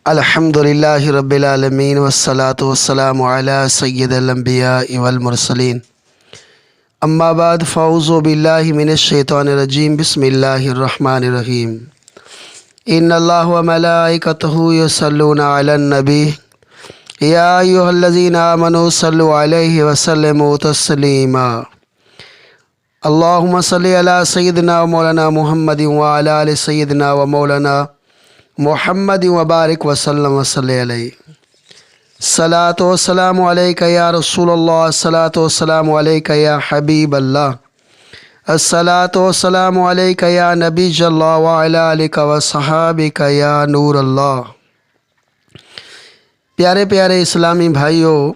الحمدللہ رب العالمین والصلاة والسلام علی سید الانبیاء والمرسلین اما بعد فاعوذ باللہ من الشیطان الرجیم بسم اللہ الرحمن الرحیم ان اللہ وملائکتہ یصلون علی النبی یا ایھا الذین آمنوا صلوا علیہ وسلموا تسلیما اللہم صلی علی سیدنا و مولانا محمد وعلی آل سیدنا و مولانا محمد وبارک وسلم وصلی علیہ صلاۃ و سلام علیک یا رسول اللہ صلاۃ و سلام علیک یا حبیب اللہ الصلاۃ و سلام علیک یا نبی اللہ وعلی آلک و صحابک یا نور اللہ۔ پیارے پیارے اسلامی بھائیوں،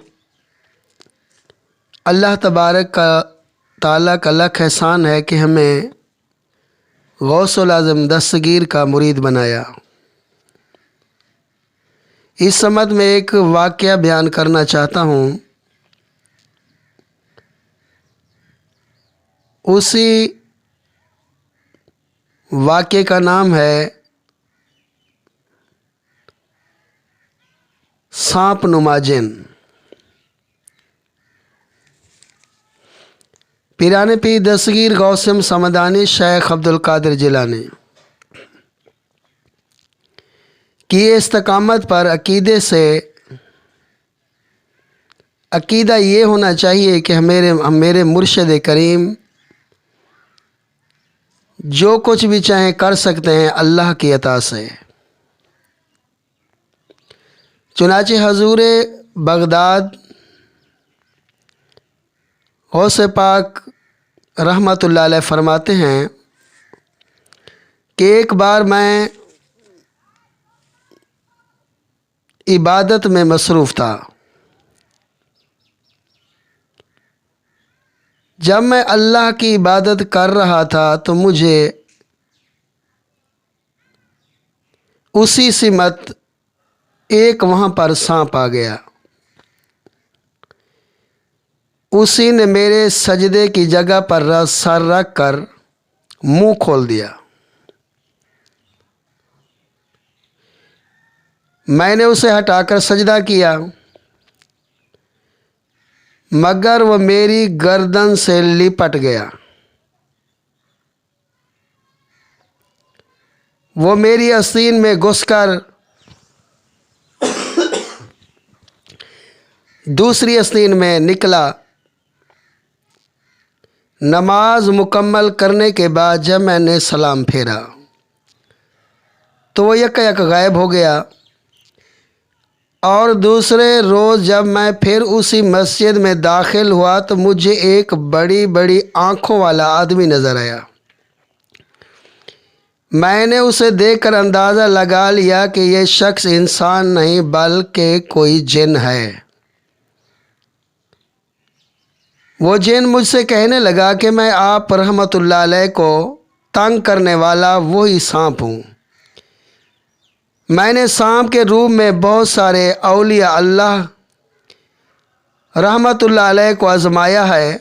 اللہ تبارک کا تعالیٰ کا لاکھ احسان ہے کہ ہمیں غوث العظم دستگیر کا مرید بنایا۔ اس سمت میں ایک واقعہ بیان کرنا چاہتا ہوں۔ اسی واقعے کا نام ہے سانپ نما جن۔ پیران پیر دستگیر غوث سمدانی شیخ عبدالقادر جیلانی کی استقامت پر عقیدہ یہ ہونا چاہیے کہ میرے مرشد کریم جو کچھ بھی چاہیں کر سکتے ہیں اللہ کی عطا سے۔ چنانچہ حضور بغداد غوث پاک رحمۃ اللہ علیہ فرماتے ہیں کہ ایک بار میں عبادت میں مصروف تھا۔ جب میں اللہ کی عبادت کر رہا تھا تو مجھے اسی سمت ایک وہاں پر سانپ آ گیا۔ اسی نے میرے سجدے کی جگہ پر سر رکھ کر منہ کھول دیا۔ میں نے اسے ہٹا کر سجدہ کیا، مگر وہ میری گردن سے لپٹ گیا۔ وہ میری آستین میں گھس کر دوسری آستین میں نکلا۔ نماز مکمل کرنے کے بعد جب میں نے سلام پھیرا تو وہ یک غائب ہو گیا۔ اور دوسرے روز جب میں پھر اسی مسجد میں داخل ہوا تو مجھے ایک بڑی بڑی آنکھوں والا آدمی نظر آیا۔ میں نے اسے دیکھ کر اندازہ لگا لیا کہ یہ شخص انسان نہیں بلکہ کوئی جن ہے۔ وہ جن مجھ سے کہنے لگا کہ میں آپ رحمۃ اللہ علیہ کو تنگ کرنے والا وہی سانپ ہوں۔ میں نے سانپ کے روپ میں بہت سارے اولیاء اللہ رحمۃ اللہ علیہ کو آزمایا ہے،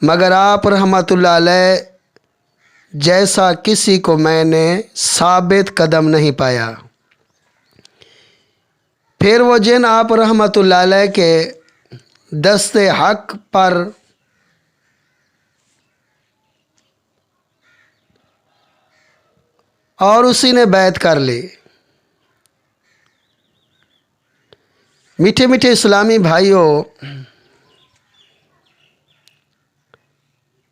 مگر آپ رحمۃ اللہ علیہ جیسا کسی کو میں نے ثابت قدم نہیں پایا۔ پھر وہ جن آپ رحمۃ اللہ علیہ کے دست حق پر اور اسی نے بیعت کر لی۔ میٹھے میٹھے اسلامی بھائیوں،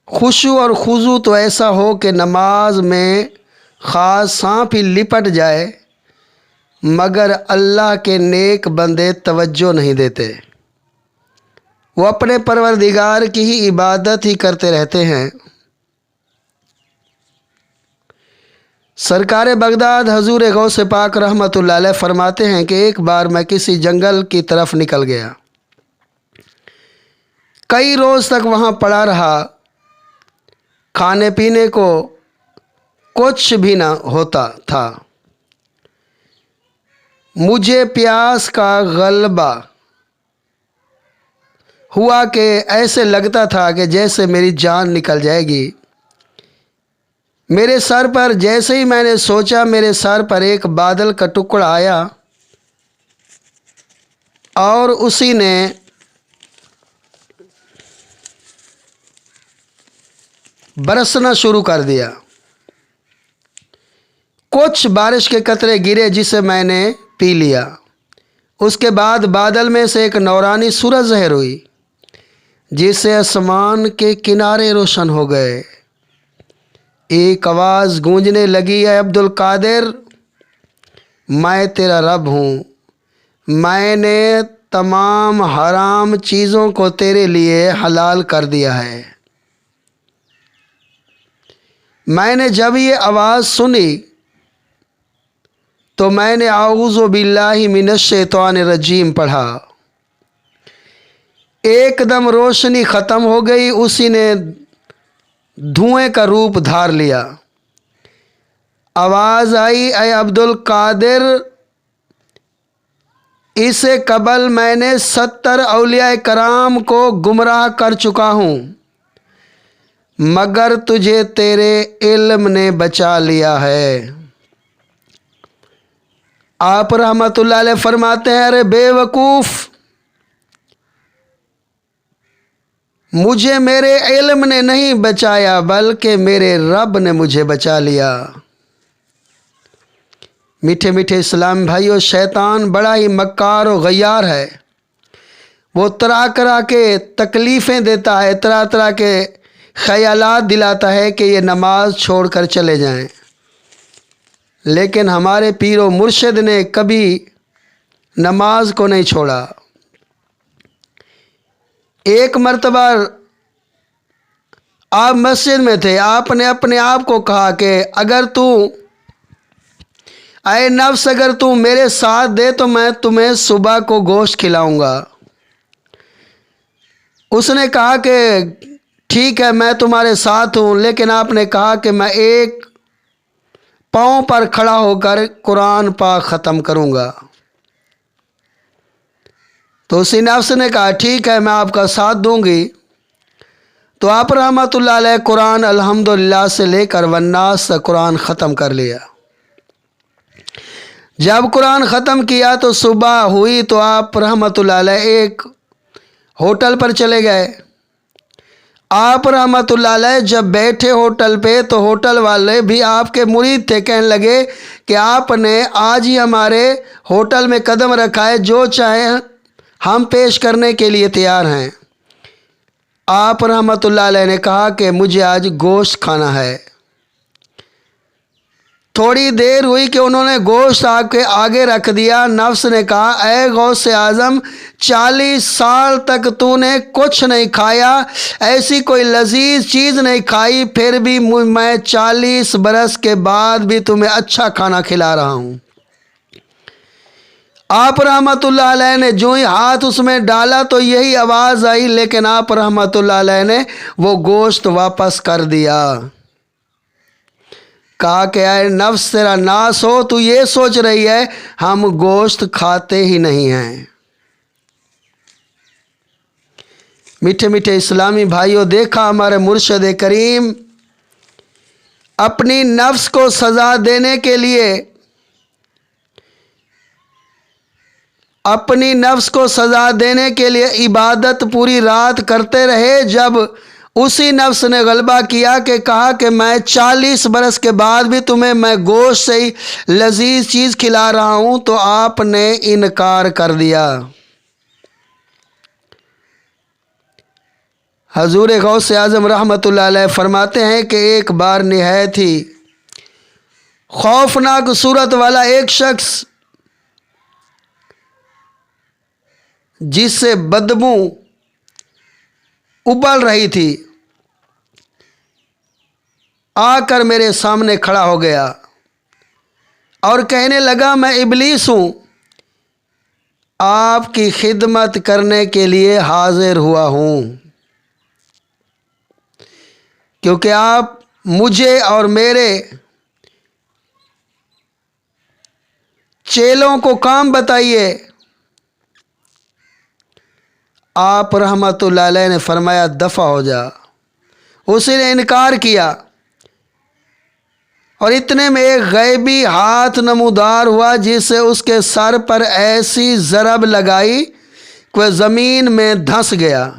خشوع اور خضوع تو ایسا ہو کہ نماز میں خاص سانپ ہی لپٹ جائے مگر اللہ کے نیک بندے توجہ نہیں دیتے۔ وہ اپنے پروردگار کی ہی عبادت ہی کرتے رہتے ہیں۔ سرکار بغداد حضور غوث پاک رحمۃ اللہ علیہ فرماتے ہیں کہ ایک بار میں کسی جنگل کی طرف نکل گیا، کئی روز تک وہاں پڑا رہا، کھانے پینے کو کچھ بھی نہ ہوتا تھا۔ مجھے پیاس کا غلبہ ہوا کہ ایسے لگتا تھا کہ جیسے میری جان نکل جائے گی۔ میرے سر پر جیسے ہی میں نے سوچا، میرے سر پر ایک بادل کا ٹکڑا آیا اور اسی نے برسنا شروع کر دیا۔ کچھ بارش کے قطرے گرے جسے میں نے پی لیا۔ اس کے بعد بادل میں سے ایک نورانی سورج ظاہر ہوئی جس سے آسمان کے کنارے روشن ہو گئے۔ ایک آواز گونجنے لگی، اے عبد القادر، میں تیرا رب ہوں، میں نے تمام حرام چیزوں کو تیرے لیے حلال کر دیا ہے۔ میں نے جب یہ آواز سنی تو میں نے اعوذ باللہ من الشیطان الرجیم پڑھا۔ ایک دم روشنی ختم ہو گئی، اسی نے دھوئیں کا روپ دھار لیا۔ آواز آئی، اے عبد القادر، اس سے قبل میں نے 70 اولیاء کرام کو گمراہ کر چکا ہوں، مگر تجھے تیرے علم نے بچا لیا ہے۔ آپ رحمت اللہ علیہ فرماتے ہیں، ارے بے وقوف، مجھے میرے علم نے نہیں بچایا بلکہ میرے رب نے مجھے بچا لیا۔ میٹھے میٹھے اسلام بھائیو، شیطان بڑا ہی مکار و غیار ہے۔ وہ طرح طرح کے تکلیفیں دیتا ہے، طرح طرح کے خیالات دلاتا ہے کہ یہ نماز چھوڑ کر چلے جائیں، لیکن ہمارے پیر و مرشد نے کبھی نماز کو نہیں چھوڑا۔ ایک مرتبہ آپ مسجد میں تھے، آپ نے اپنے آپ کو کہا کہ اے نفس، اگر تو میرے ساتھ دے تو میں تمہیں صبح کو گوشت کھلاؤں گا۔ اس نے کہا کہ ٹھیک ہے، میں تمہارے ساتھ ہوں، لیکن آپ نے کہا کہ میں ایک پاؤں پر کھڑا ہو کر قرآن پاک ختم کروں گا۔ تو اسی نفس نے کہا ٹھیک ہے، میں آپ کا ساتھ دوں گی۔ تو آپ رحمت اللہ علیہ قرآن الحمدللہ سے لے کر والناس تک قرآن ختم کر لیا۔ جب قرآن ختم کیا تو صبح ہوئی تو آپ رحمت اللہ علیہ ایک ہوٹل پر چلے گئے۔ آپ رحمت اللہ علیہ جب بیٹھے ہوٹل پہ تو ہوٹل والے بھی آپ کے مرید تھے، کہنے لگے کہ آپ نے آج ہی ہمارے ہوٹل میں قدم رکھا ہے، جو چاہیں ہم پیش کرنے کے لیے تیار ہیں۔ آپ رحمت اللہ علیہ نے کہا کہ مجھے آج گوشت کھانا ہے۔ تھوڑی دیر ہوئی کہ انہوں نے گوشت آپ کے آگے رکھ دیا۔ نفس نے کہا، اے غوث اعظم، 40 سال تک تو نے کچھ نہیں کھایا، ایسی کوئی لذیذ چیز نہیں کھائی، پھر بھی میں 40 برس کے بعد بھی تمہیں اچھا کھانا کھلا رہا ہوں۔ آپ رحمت اللہ علیہ نے جو ہی ہاتھ اس میں ڈالا تو یہی آواز آئی، لیکن آپ رحمت اللہ علیہ نے وہ گوشت واپس کر دیا۔ کہا کہ اے نفس، تیرا ناس ہو، تو یہ سوچ رہی ہے ہم گوشت کھاتے ہی نہیں ہیں۔ میٹھے میٹھے اسلامی بھائیوں، دیکھا ہمارے مرشد کریم اپنی نفس کو سزا دینے کے لیے، اپنی نفس کو سزا دینے کے لیے عبادت پوری رات کرتے رہے۔ جب اسی نفس نے غلبہ کیا کہ کہا کہ میں 40 برس کے بعد بھی تمہیں میں گوشت سے ہی لذیذ چیز کھلا رہا ہوں، تو آپ نے انکار کر دیا۔ حضور غوث اعظم رحمت اللہ علیہ فرماتے ہیں کہ ایک بار نہایت ہی خوفناک صورت والا ایک شخص جس سے بدبو ابل رہی تھی آ کر میرے سامنے کھڑا ہو گیا اور کہنے لگا، میں ابلیس ہوں، آپ کی خدمت کرنے کے لیے حاضر ہوا ہوں، کیونکہ آپ مجھے اور میرے چیلوں کو کام بتائیے۔ آپ رحمت اللہ علیہ نے فرمایا دفع ہو جا۔ اسی نے انکار کیا اور اتنے میں ایک غیبی ہاتھ نمودار ہوا جس سے اس کے سر پر ایسی ضرب لگائی وہ زمین میں دھنس گیا۔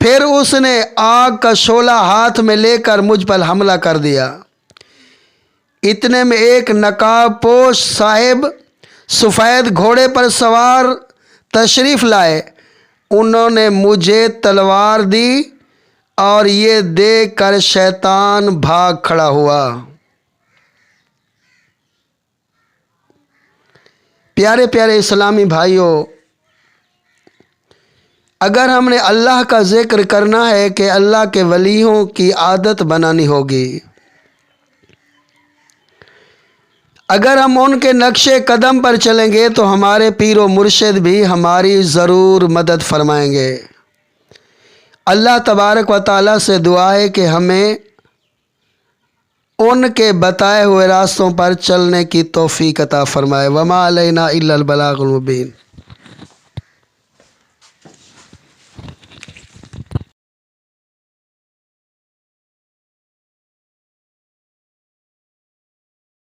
پھر اس نے آگ کا شعلہ ہاتھ میں لے کر مجھ پر حملہ کر دیا۔ اتنے میں ایک نقاب پوش صاحب سفید گھوڑے پر سوار تشریف لائے۔ انہوں نے مجھے تلوار دی اور یہ دیکھ کر شیطان بھاگ کھڑا ہوا۔ پیارے پیارے اسلامی بھائیوں، اگر ہم نے اللہ کا ذکر کرنا ہے کہ اللہ کے ولیوں کی عادت بنانی ہوگی۔ اگر ہم ان کے نقش قدم پر چلیں گے تو ہمارے پیر و مرشد بھی ہماری ضرور مدد فرمائیں گے۔ اللہ تبارک و تعالیٰ سے دعا ہے کہ ہمیں ان کے بتائے ہوئے راستوں پر چلنے کی توفیق عطا فرمائے۔ وما علینا الا البلاغ المبین۔